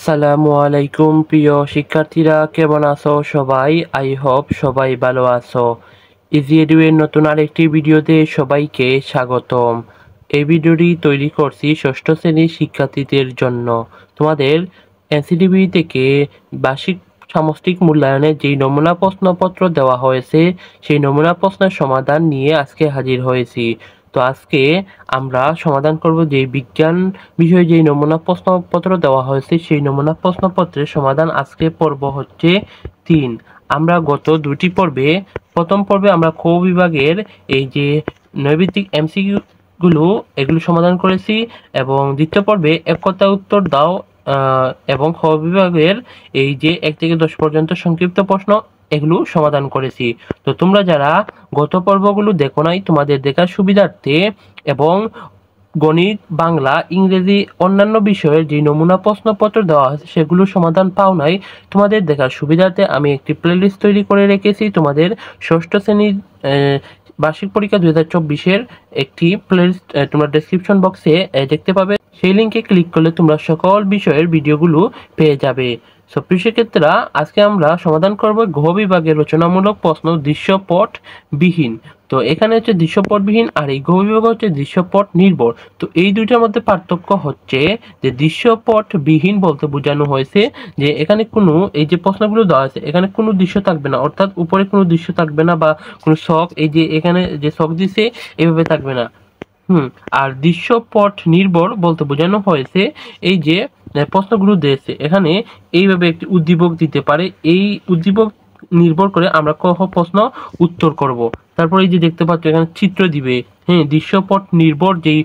আসসালামু আলাইকুম প্রিয় শিক্ষার্থীরা, কেমন আছো সবাই? আই হোপ সবাই ভালো আছো। ইজি এডুয়ের নতুন আরেকটি ভিডিওতে সবাইকে স্বাগতম। এই ভিডিওটি তৈরি করছি ষষ্ঠ শ্রেণীর শিক্ষার্থীদের জন্য। তোমাদের এনসিটিভি থেকে বার্ষিক সামষ্টিক মূল্যায়নের যেই নমুনা প্রশ্নপত্র দেওয়া হয়েছে সেই নমুনা প্রশ্নের সমাধান নিয়ে আজকে হাজির হয়েছি। তো আজকে আমরা সমাধান করব যে বিজ্ঞান বিষয়ে যে নমুনা প্রশ্নপত্র দেওয়া হয়েছে সেই নমুনা প্রশ্নপত্রের সমাধান। আজকে পর্ব হচ্ছে 3। আমরা গত দুটি পর্বে, প্রথম পর্বে আমরা ক বিভাগের এই যে নৈর্ব্যক্তিক এমসিকিউ গুলো এগুলো সমাধান করেছি এবং দ্বিতীয় পর্বে এক কথায় উত্তর দাও এবং খ বিভাগের এই যে 1 থেকে 10 পর্যন্ত সংক্ষিপ্ত প্রশ্ন এগুলো সমাধান করেছি। তো তোমরা যারা গত পর্বগুলো দেখো নাই, তোমাদের দেখার সুবিধার্থে এবং গণিত, বাংলা, ইংরেজি অন্যান্য বিষয়ের যে নমুনা প্রশ্নপত্র দেওয়া হয়েছে সেগুলো সমাধান পাও নাই, তোমাদের দেখার সুবিধার্থে আমি একটি প্লেলিস্ট তৈরি করে রেখেছি। তোমাদের ষষ্ঠ শ্রেণীর বার্ষিক পরীক্ষা 2024-এর একটি প্লেলিস্ট তোমরা ডেসক্রিপশন বক্সে দেখতে পাবে। সেই লিঙ্কে ক্লিক করলে তোমরা সকল বিষয়ের ভিডিওগুলো পেয়ে যাবে। সো প্রিয় শিক্ষার্থীরা, আজকে আমরা সমাধান করব ঘ বিভাগের রচনামূলক প্রশ্ন দৃশ্যপট বিহীন। তো এখানে হচ্ছে দৃশ্যপটবিহীন আর এই ঘ বিভাগ হচ্ছে দৃশ্যপট নির্ভর। তো এই দুইটার মধ্যে পার্থক্য হচ্ছে যে দৃশ্যপট বিহীন বলতে বোঝানো হয়েছে যে এখানে কোনো এই যে প্রশ্নগুলো দেওয়া আছে এখানে কোনো দৃশ্য থাকবে না, অর্থাৎ উপরে কোনো দৃশ্য থাকবে না বা কোনো ছক এই যে এখানে যে ছক দিছে এভাবে থাকবে না। আর দৃশ্যপট নির্ভর বলতে বোঝানো হয়েছে এই যে প্রশ্নগুলো দিয়েছে এখানে এইভাবে একটি উদ্দীপক দিতে পারে, এই উদ্দীপক নির্ভর করে আমরা ক খ প্রশ্ন উত্তর করব। তারপর এই যে দেখতে পাচ্ছ এখানে চিত্র দিবে। দৃশ্যপট নির্ভর যেই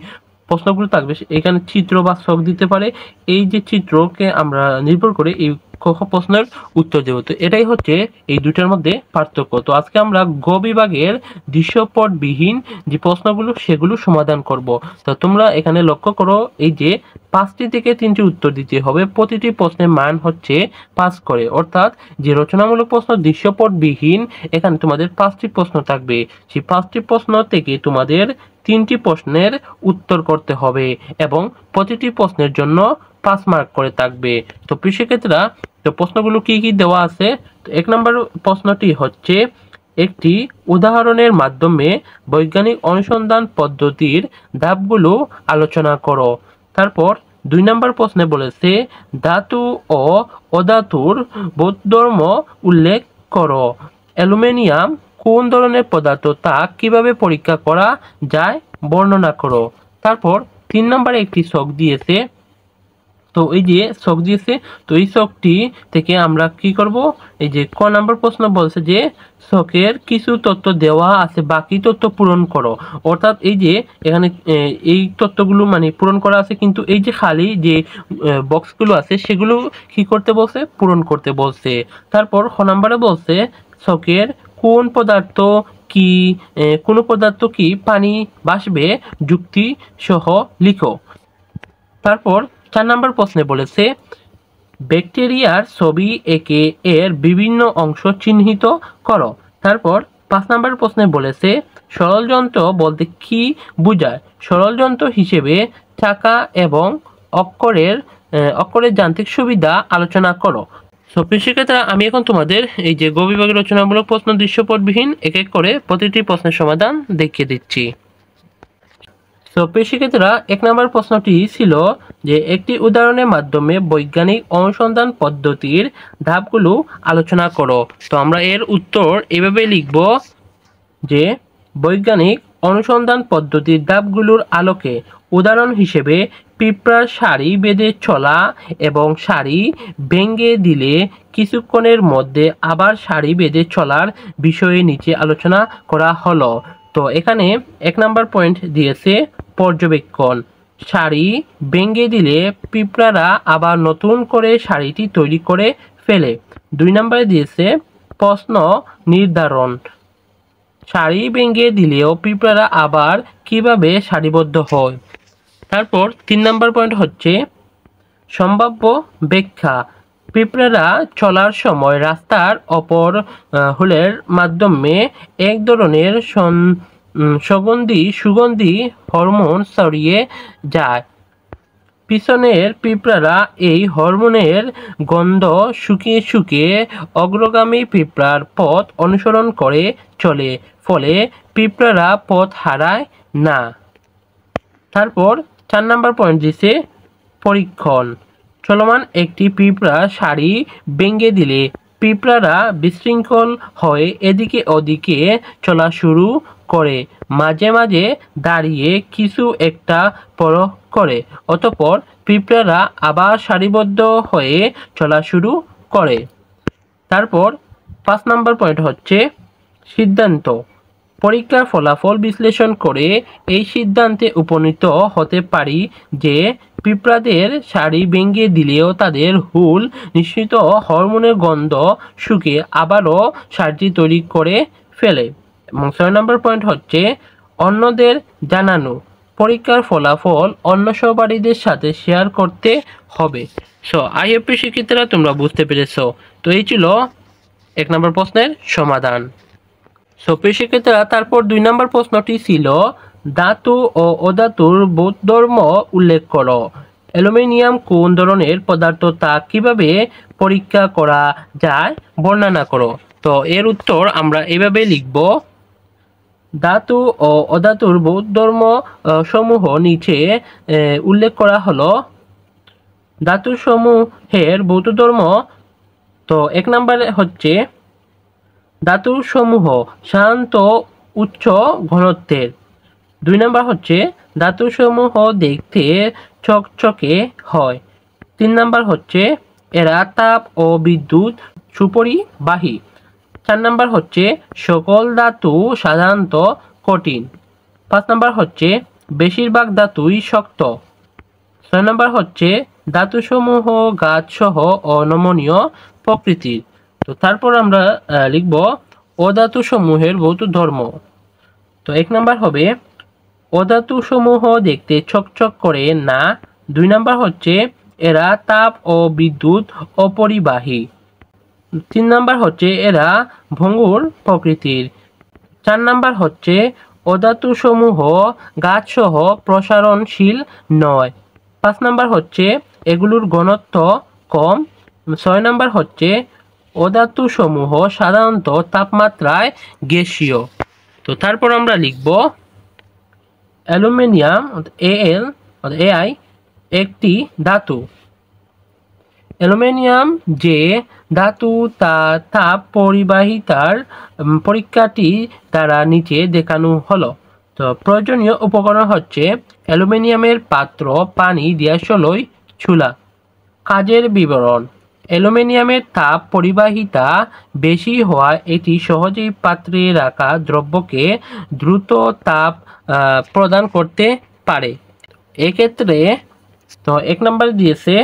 প্রশ্নগুলো থাকবে এখানে চিত্র বা ছক দিতে পারে, এই যে চিত্রকে আমরা নির্ভর করে এই ক খ প্রশ্নের উত্তর দেব। তো এটাই হচ্ছে এই দুটার মধ্যে পার্থক্য। তো আজকে আমরা গ বিভাগের দৃশ্যপট বিহীন যে প্রশ্নগুলো সেগুলো সমাধান করব। তো তোমরা এখানে লক্ষ্য করো এই যে 5টি থেকে 3টি উত্তর দিতে হবে, প্রতিটি প্রশ্নের মান হচ্ছে 5 করে, অর্থাৎ যে রচনামূলক প্রশ্ন দৃশ্যপট বিহীন এখানে তোমাদের 5টি প্রশ্ন থাকবে, সেই 5টি প্রশ্ন থেকে তোমাদের 3টি প্রশ্নের উত্তর করতে হবে এবং প্রতিটি প্রশ্নের জন্য 5 মার্ক করে থাকবে। তো প্রিয় শিক্ষার্থীরা, তো প্রশ্নগুলো কি কি দেওয়া আছে? তো 1 নম্বর প্রশ্নটি হচ্ছে একটি উদাহরণের মাধ্যমে বৈজ্ঞানিক অনুসন্ধান পদ্ধতির ধাপগুলো আলোচনা করো। তারপর 2 নম্বর প্রশ্নে বলেছে ধাতু ও অধাতুর বোধধর্ম উল্লেখ করো। অ্যালুমিনিয়াম কোন ধরনের পদার্থ তা কিভাবে পরীক্ষা করা যায় বর্ণনা করো। তারপর 3 নম্বরে একটি ছক দিয়েছে, তো এই যে ছক দিয়েছে তো এই ছকটি থেকে আমরা কি করব, এই যে ক নাম্বার প্রশ্ন বলছে যে ছকের কিছু তথ্য দেওয়া আছে বাকি তথ্য পূরণ করো, অর্থাৎ এই যে এখানে এই তথ্যগুলো মানে পূরণ করা আছে কিন্তু এই যে খালি যে বক্সগুলো আছে সেগুলো কি করতে বলছে, পূরণ করতে বলছে। তারপর খ নাম্বারে বলছে ছকের কোন পদার্থ কি কোন পদার্থ কি পানি বাষ্পে যুক্তি সহ লিখো। তারপর 4 নম্বর প্রশ্নে বলেছে ব্যাকটেরিয়ার ছবি এঁকে এর বিভিন্ন অংশ চিহ্নিত করো। তারপর 5 নম্বর প্রশ্নে বলেছে সরল যন্ত্র বলতে কি বোঝায়। সরল যন্ত্র হিসেবে চাকা এবং অক্ষরের যান্ত্রিক সুবিধা আলোচনা করো। সো প্রিয় শিক্ষার্থীরা, আমি এখন তোমাদের এই যে গ বিভাগের রচনামূলক প্রশ্ন দৃশ্যপটবিহীন এক এক করে প্রতিটি প্রশ্নের সমাধান দেখিয়ে দিচ্ছি। তো প্রিয় শিক্ষার্থীরা, 1 নম্বর প্রশ্নটি ছিল যে একটি উদাহরণের মাধ্যমে বৈজ্ঞানিক অনুসন্ধান পদ্ধতির ধাপগুলো আলোচনা করো। তো আমরা এর উত্তর এভাবে লিখব যে বৈজ্ঞানিক অনুসন্ধান পদ্ধতির ধাপগুলোর আলোকে উদাহরণ হিসেবে পিঁপড়ার সারি বেঁধে চলা এবং সারি ভেঙে দিলে কিছুক্ষণের মধ্যে আবার সারি বেঁধে চলার বিষয়ে নিচে আলোচনা করা হলো। তো এখানে 1 নম্বর পয়েন্ট দিয়েছে পর্যবেক্ষণ, সারি ভেঙে দিলে পিঁপড়ারা আবার নতুন করে সারিটি তৈরি করে ফেলে। 2 নম্বরে দিয়েছে প্রশ্ন নির্ধারণ, সারি ভেঙে দিলেও পিঁপড়ারা আবার কিভাবে সারিবদ্ধ হয়। তারপর 3 নম্বর পয়েন্ট হচ্ছে সম্ভাব্য ব্যাখ্যা, পিঁপড়ারা চলার সময় রাস্তার অপর হোলের মাধ্যমে এক ধরনের সুগন্ধি হরমোন ছড়িয়ে যায়। পিছনের পিঁপড়ারা এই হরমোনের গন্ধ শুকিয়ে শুকিয়ে অগ্রগামী পিঁপড়ার পথ অনুসরণ করে চলে, ফলে পিঁপড়ারা পথ হারায় না। তারপর 4 নম্বর পয়েন্ট দিছে পরীক্ষণ। চলমান একটি পিঁপড়া সারি ভেঙে দিলে পিঁপড়ারা বিশৃঙ্খল হয়ে এদিকে ওদিকে চলা শুরু করে, মাঝে মাঝে দাঁড়িয়ে কিছু একটা পরখ করে, অতঃপর পিঁপড়ারা আবার সারিবদ্ধ হয়ে চলা শুরু করে। তারপর 5 নম্বর পয়েন্ট হচ্ছে সিদ্ধান্ত। পরীক্ষার ফলাফল বিশ্লেষণ করে এই সিদ্ধান্তে উপনীত হতে পারি যে পিঁপড়াদের সারি ভেঙে দিলেও তাদের হুল নিঃসৃত হরমোনের গন্ধ শুকিয়ে আবারও সারটি তৈরি করে ফেলে। এবং 6 নম্বর পয়েন্ট হচ্ছে অন্যদের জানানো। পরীক্ষার ফলাফল অন্য সহপাঠীদের সাথে শেয়ার করতে হবে। সো আই হোপ শিক্ষিতরা তোমরা বুঝতে পেরেছো। তো এই ছিল 1 নম্বর প্রশ্নের সমাধান। সো শিক্ষিতরা তারপর 2 নম্বর প্রশ্নটি ছিল ধাতু ও অধাতুর বোধধর্ম উল্লেখ করো। অ্যালুমিনিয়াম কোন ধরনের পদার্থ তা কিভাবে পরীক্ষা করা যায় বর্ণনা করো। তো এর উত্তর আমরা এভাবে লিখব, ধাতু ও অধাতুর বোধধর্ম সমূহ নিচে উল্লেখ করা হলো। ধাতু সমূহের বোধধর্ম। তো 1 নম্বরে হচ্ছে ধাতু সমূহ শান্ত উচ্চ ঘনত্বের। 2 নম্বর হচ্ছে ধাতু সমূহ দেখতে চকচকে হয়। 3 নম্বর হচ্ছে এরা তাপ ও বিদ্যুৎ সুপরিবাহী। 4 নম্বর হচ্ছে সকল ধাতু সাধারণত কঠিন। 5 নম্বর হচ্ছে বেশিরভাগ ধাতুই শক্ত। 6 নম্বর হচ্ছে ধাতুসমূহ গাছসহ ও নমনীয় প্রকৃতির। তো তারপর আমরা লিখব অধাতু সমূহের ভৌত ধর্ম। তো 1 নম্বর হবে অধাতু সমূহ দেখতে চকচক করে না। 2 নম্বর হচ্ছে এরা তাপ ও বিদ্যুৎ অপরিবাহী। 3 নম্বর হচ্ছে এরা ভঙ্গুর প্রকৃতির। 4 নম্বর হচ্ছে অধাতু সমূহ গাছসহ প্রসারণশীল নয়। 5 নম্বর হচ্ছে এগুলোর ঘনত্ব কম। 6 নম্বর হচ্ছে অধাতু সমূহ সাধারণত তাপমাত্রায় গ্যাসীয়। তো তারপর আমরা লিখব অ্যালুমিনিয়াম Al একটি ধাতু। অ্যালুমিনিয়াম যে ধাতু তা তাপ পরিবাহিতার পরীক্ষাটি দ্বারা নিচে দেখানো হলো। তো প্রয়োজনীয় উপকরণ হচ্ছে অ্যালুমিনিয়ামের পাত্র, পানি, দিয়াশলাই, চুলা। কাজের বিবরণ। অ্যালুমিনিয়ামের তাপ পরিবাহিতা বেশি হওয়ায় এটি সহজেই পাত্রে রাখা দ্রব্যকে দ্রুত তাপ প্রদান করতে পারে। এক্ষেত্রে তো 1 নম্বর দিয়েছে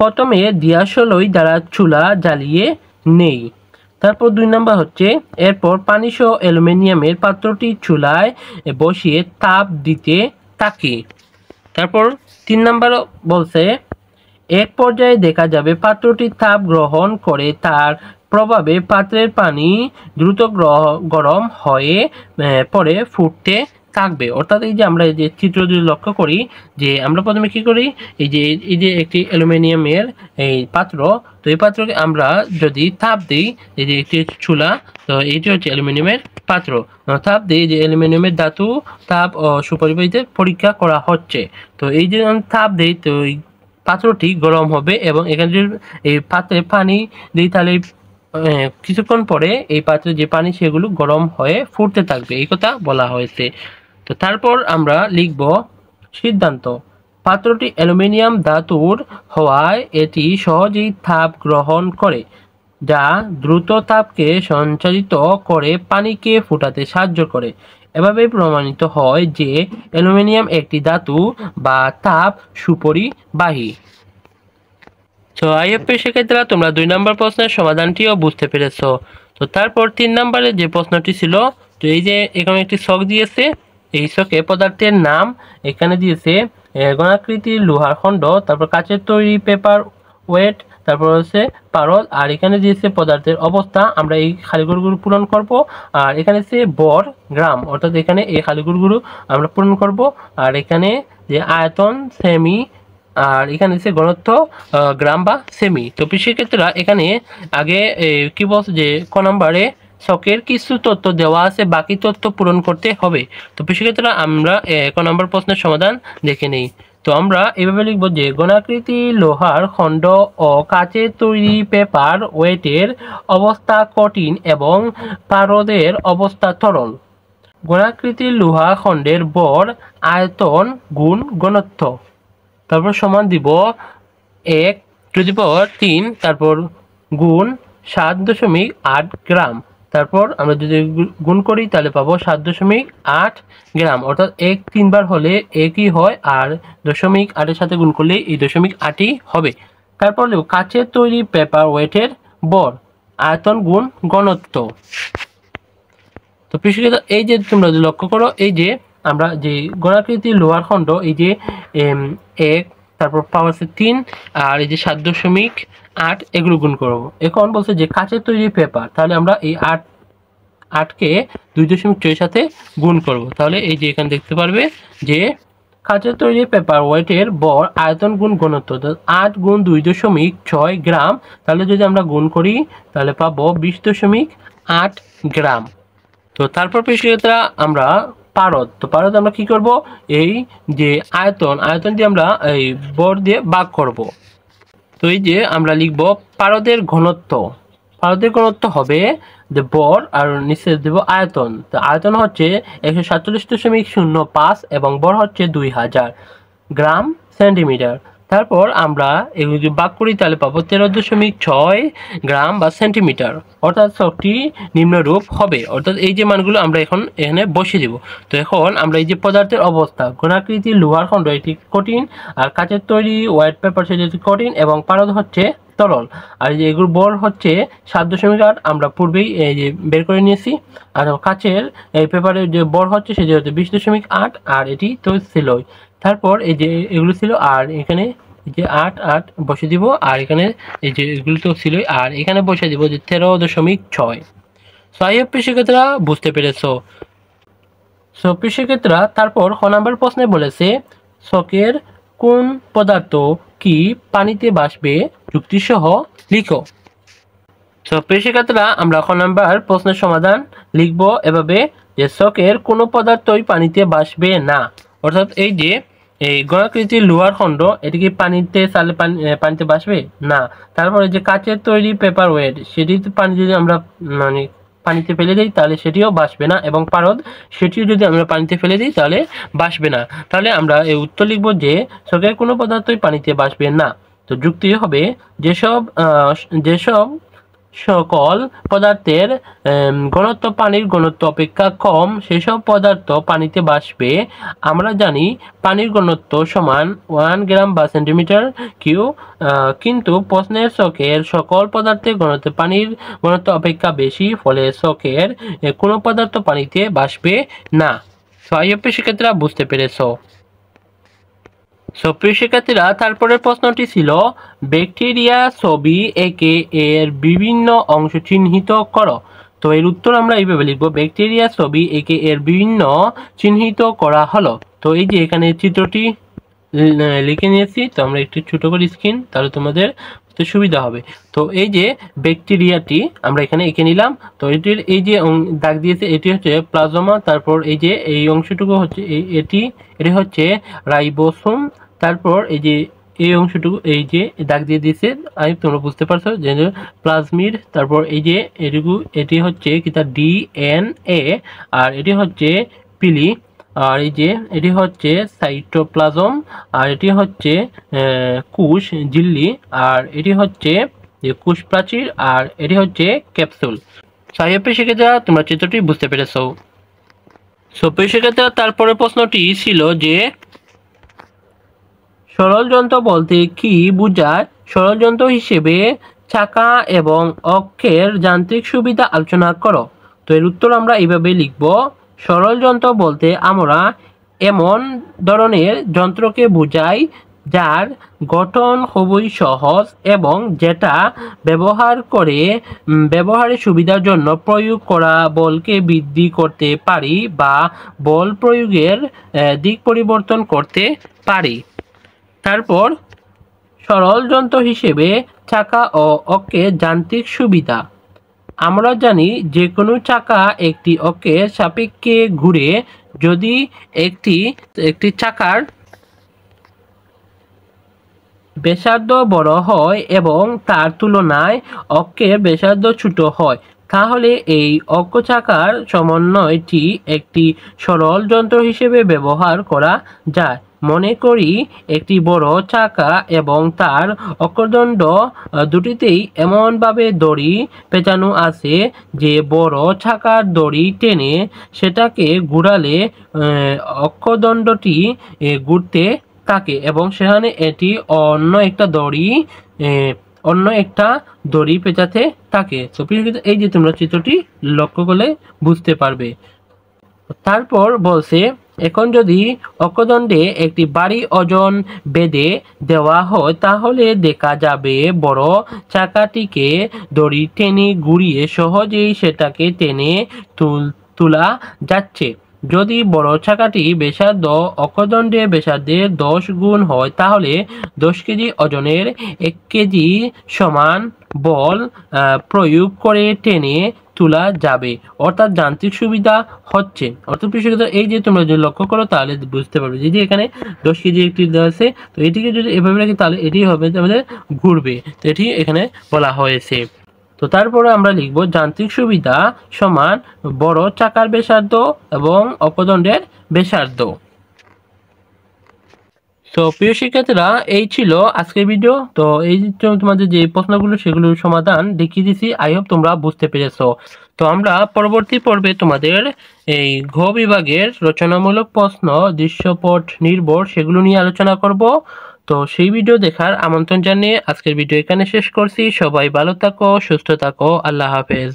প্রথমে দিয়াশলাই দ্বারা চুলা জ্বালিয়ে নেই। তারপর 2 নম্বর হচ্ছে এরপর পানিসহ অ্যালুমিনিয়ামের পাত্রটি চুলায় বসিয়ে তাপ দিতে থাকি। তারপর 3 নম্বর বলছে এক পর্যায়ে দেখা যাবে পাত্রটি তাপ গ্রহণ করে, তার প্রভাবে পাত্রের পানি দ্রুত গরম হয়ে পরে ফুটতে থাকবে। অর্থাৎ এই যে আমরা এই যে চিত্র যদি লক্ষ্য করি যে আমরা প্রথমে কি করি, এই যে একটি অ্যালুমিনিয়ামের এই পাত্র, তো এই পাত্রকে আমরা যদি তাপ দিই, এই যে একটি চুলা, তো এইটি হচ্ছে অ্যালুমিনিয়ামের পাত্র, তাপ দিই যে অ্যালুমিনিয়ামের ধাতু তাপ ও সুপরিবাহিতে পরীক্ষা করা হচ্ছে। তো এই যে তাপ দিই তো পাত্রটি গরম হবে এবং এখানে যদি এই পাত্রে পানি দিই তাহলে কিছুক্ষণ পরে এই পাত্রে যে পানি সেগুলো গরম হয়ে ফুটতে থাকবে, এই কথা বলা হয়েছে। তো তারপর আমরা লিখব সিদ্ধান্ত। পাত্রটি অ্যালুমিনিয়াম ধাতুর হওয়ায় এটি সহজেই তাপ গ্রহণ করে, যা দ্রুত তাপকে সঞ্চারিত করে পানিকে ফুটাতে সাহায্য করে। এভাবে প্রমাণিত হয় যে অ্যালুমিনিয়াম একটি ধাতু বা তাপ সুপরিবাহী। তো আইএফপি সেক্ষেত্রে তোমরা 2 নম্বর প্রশ্নের সমাধানটিও বুঝতে পেরেছো। তো তারপর 3 নম্বরে যে প্রশ্নটি ছিল, তো এই যে এখানে একটি ছক দিয়েছে, এই ছকে পদার্থের নাম এখানে দিয়েছে ঘনাকৃতির লোহার খণ্ড, তারপর কাচের তৈরি পেপার ওয়েট, তারপর হচ্ছে পারদ, আর এখানে দিয়েছে পদার্থের অবস্থা। আমরা এই খালিঘরগুলো পূরণ করব। আর এখানে হচ্ছে বর গ্রাম, অর্থাৎ এখানে এই খালিঘরগুলো আমরা পূরণ করব। আর এখানে যে আয়তন সেমি, আর এখানে হচ্ছে ঘনত্ব গ্রাম বা সেমি। তো সেক্ষেত্রে এখানে আগে কি বলছে যে ক নম্বরে ছকের কিছু তথ্য দেওয়া আছে, বাকি তথ্য পূরণ করতে হবে। তো সেক্ষেত্রে আমরা ক নম্বর প্রশ্নের সমাধান দেখে নেই। তো আমরা এভাবে লিখব যে গোলাকৃতি লোহার খণ্ড ও কাচের তৈরি পেপার ওয়েটের অবস্থা কঠিন এবং পারদের অবস্থা তরল। গোলাকৃতি লোহা খণ্ডের ভর আয়তন গুণ ঘনত্ব, তারপর সমান দিব 1⁻3 তারপর গুণ 7.8 গ্রাম। তারপর আমরা যদি গুণ করি তাহলে পাবো 7.8 গ্রাম, অর্থাৎ 1 3বার হলে 1ই হয়, আর 0.8-এর সাথে গুণ করলে এই 0.8ই হবে। তারপর লিখব কাচের তৈরি পেপার ওয়েটের ভর আয়তন গুণ ঘনত্ব। তো প্রিয় এই যে তোমরা যদি লক্ষ্য করো, এই যে আমরা যে গোলাকৃতি লোহার খণ্ড, এই যে 1 তারপর পাওয়ার 3 আর এই যে 7.8 এগুলো গুণ করবো। এখন বলছে যে কাচের তৈরি পেপার, তাহলে আমরা এই 8কে 2.6 সাথে গুণ করব। তাহলে এই যে এখানে দেখতে পারবে যে কাচের তৈরি পেপার ওয়েটের ভর আয়তন গুণ ঘনত্ব 8 গুণ 2.6 গ্রাম। তাহলে যদি আমরা গুণ করি তাহলে পাবো 20.8 গ্রাম। তো তারপর প্রিয়তা আমরা পারদ, তো পারদ আমরা কি করব, এই যে আয়তন দিয়ে আমরা এই ভর দিয়ে ভাগ করব। তো এই যে আমরা লিখব পারদের ঘনত্ব হবে যে ভর আর নিচে দেব আয়তন। তো আয়তন হচ্ছে 147.05 এবং ভর হচ্ছে 2000 গ্রাম সেন্টিমিটার। তারপর আমরা এগুলো যদি ভাগ করি তাহলে পাবো 13.6 গ্রাম বা সেন্টিমিটার, অর্থাৎ শক্তি নিম্নরূপ হবে। অর্থাৎ এই যে মানগুলো আমরা এখন এখানে বসিয়ে দিব। তো এখন আমরা এই যে পদার্থের অবস্থা, গোলাকৃতি লোহার খণ্ড এটি কঠিন, আর কাচের তৈরি হোয়াইট পেপার সেটি কঠিন এবং পারদ হচ্ছে তরল, আর এই যে এগুলোর বল হচ্ছে 7.8 আমরা পূর্বেই এই যে বের করে নিয়েছি। আর কাচের এই পেপারের যে বল হচ্ছে সেটি হচ্ছে 20.8, আর এটি তো ছিলই। তারপর এই যে এগুলো ছিল, আর এখানে এই যে 8 বসে দিব, আর এখানে এই যে এগুলো তো ছিলই, আর এখানে বসে দিব যে 13.6। সেক্ষেত্রে বুঝতে পেরেছো। সেক্ষেত্রে তারপর খ নাম্বার প্রশ্নে বলেছে শকের কোন পদার্থ কি পানিতে ভাসবে, যুক্তিসহ লিখো। সেক্ষেত্রে আমরা খ নাম্বার প্রশ্নের সমাধান লিখব এভাবে যে শকের কোনো পদার্থই পানিতে ভাসবে না। অর্থাৎ এই যে এই গোলাকৃতির লোহার খণ্ড, এটি কি পানিতে চালে পানিতে ভাসবে না। তারপরে যে কাচের তৈরি পেপার ওয়েট, সেটি পানি যদি আমরা মানে পানিতে ফেলে দিই তাহলে সেটিও ভাসবে না, এবং পারদ সেটিও যদি আমরা পানিতে ফেলে দিই তাহলে ভাসবে না। তাহলে আমরা এই উত্তর লিখব যে শকের কোনো পদার্থই পানিতে ভাসবে না। তো যুক্তি হবে যেসব সকল পদার্থের ঘনত্ব পানির ঘনত্ব অপেক্ষা কম সেসব পদার্থ পানিতে ভাসবে। আমরা জানি পানির ঘনত্ব সমান 1 গ্রাম বা সেন্টিমিটার কিউব, কিন্তু প্রশ্নের শকের সকল পদার্থের ঘনত্ব পানির ঘনত্ব অপেক্ষা বেশি, ফলে শকের কোনো পদার্থ পানিতে ভাসবে না। সেক্ষেত্রে বুঝতে পেরেছ। প্রিয় শিক্ষার্থীরা, তারপরের প্রশ্নটি ছিল ব্যাকটেরিয়া ছবি এঁকে এর বিভিন্ন অংশ চিহ্নিত করো। তো এর উত্তর আমরা এইভাবে লিখবো, ব্যাকটেরিয়া ছবি এঁকে এর বিভিন্ন চিহ্নিত করা হলো। তো এই যে এখানে চিত্রটি লিখে নিয়েছি, তো আমরা একটু ছোট করে স্ক্রিন, তাহলে তোমাদের সুবিধা হবে। তো এই যে ব্যাকটেরিয়াটি আমরা এখানে এঁকে নিলাম। তো এটির এই যে দাগ দিয়েছে এটি হচ্ছে প্লাজমা, তারপর এই যে এই অংশটুকু হচ্ছে এটি হচ্ছে রাইবোসোম। তারপর এই যে এই অংশটুকু এই যে দাগ দিয়ে দিয়েছে, তোমরা বুঝতে পারছো যে প্লাজমিড। তারপর এই যে এটি হচ্ছে কি তার DNA, আর এটি হচ্ছে পিলি, আর এই যে এটি হচ্ছে সাইটোপ্লাজম, আর এটি হচ্ছে কোষ ঝিল্লি, আর এটি হচ্ছে কোষ প্রাচীর, আর এটি হচ্ছে ক্যাপসুল। সেক্ষেত্রে তোমরা চিত্রটি বুঝতে পেরেছো। সেক্ষেত্রে তারপরে প্রশ্নটি ছিল যে সরল যন্ত্র বলতে কি বোঝায়, সরল যন্ত্র হিসেবে চাকা এবং অক্ষের যান্ত্রিক সুবিধা আলোচনা করো। তো এর উত্তর আমরা এইভাবে লিখব, সরল যন্ত্র বলতে আমরা এমন ধরনের যন্ত্রকে বোঝাই যার গঠন খুবই সহজ এবং যেটা ব্যবহারের সুবিধার জন্য প্রয়োগ করা বলকে বৃদ্ধি করতে পারি বা বল প্রয়োগের দিক পরিবর্তন করতে পারি। তারপর সরল যন্ত্র হিসেবে চাকা ও অক্ষের যান্ত্রিক সুবিধা। আমরা জানি যে কোনো চাকা একটি অক্ষের সাপেক্ষে ঘুরে। যদি একটি চাকার ব্যাসার্ধ বড় হয় এবং তার তুলনায় অক্ষের ব্যাসার্ধ ছোট হয়, তাহলে এই অক্ষ চাকার সমন্বয়টি একটি সরল যন্ত্র হিসেবে ব্যবহার করা যায়। মনে করি একটি বড় চাকা এবং তার অক্ষদণ্ড দুটিতেই এমনভাবে দড়ি পেঁচানো আছে যে বড় চাকার দড়ি টেনে সেটাকে ঘুরালে অক্ষদণ্ডটি ঘুরতে থাকে এবং সেখানে এটি অন্য একটা দড়ি পেঁচাতে থাকে। তো এই যে তোমরা চিত্রটি লক্ষ্য করলে বুঝতে পারবে। তারপর বলছে, এখন যদি অক্ষদণ্ডে একটি ভারী ওজন বেঁধে দেওয়া হয় তাহলে দেখা যাবে বড় চাকাটিকে দড়ি টেনে ঘুরিয়ে সহজেই সেটাকে টেনে তোলা যাচ্ছে। যদি বড় চাকাটি ব্যাসার্ধ অক্ষদণ্ডের ব্যাসার্ধের 10 গুণ হয় তাহলে 10 কেজি ওজনের 1 কেজি সমান বল প্রয়োগ করে টেনে তোলা যাবে। অর্থাৎ যান্ত্রিক সুবিধা হচ্ছে, এই যে তোমরা যদি লক্ষ্য করো তাহলে বুঝতে পারবে যে এখানে 10 কেজি একটি দেওয়া আছে, তো এটিকে যদি এভাবে রাখি তাহলে এটি হবে আমাদের ঘুরবে। তো এটি এখানে বলা হয়েছে। তো তারপরে আমরা লিখব যান্ত্রিক সুবিধা সমান বড় চাকার ব্যাসার্ধ এবং অক্ষদণ্ডের ব্যাসার্ধ। তো প্রিয় শিক্ষার্থীরা, এই ছিল আজকের ভিডিও। তো এই তোমাদের যে প্রশ্নগুলো সেগুলোর সমাধান দেখিয়ে দিছি। আই হোপ তোমরা বুঝতে পেরেছো। তো আমরা পরবর্তী পর্বে তোমাদের এই ঘ বিভাগের রচনামূলক প্রশ্ন, দৃশ্যপট নির্ভর সেগুলো নিয়ে আলোচনা করব। তো সেই ভিডিও দেখার আমন্ত্রণ জানিয়ে আজকের ভিডিও এখানে শেষ করছি। সবাই ভালো থাকো, সুস্থ থাকো, আল্লাহ হাফেজ।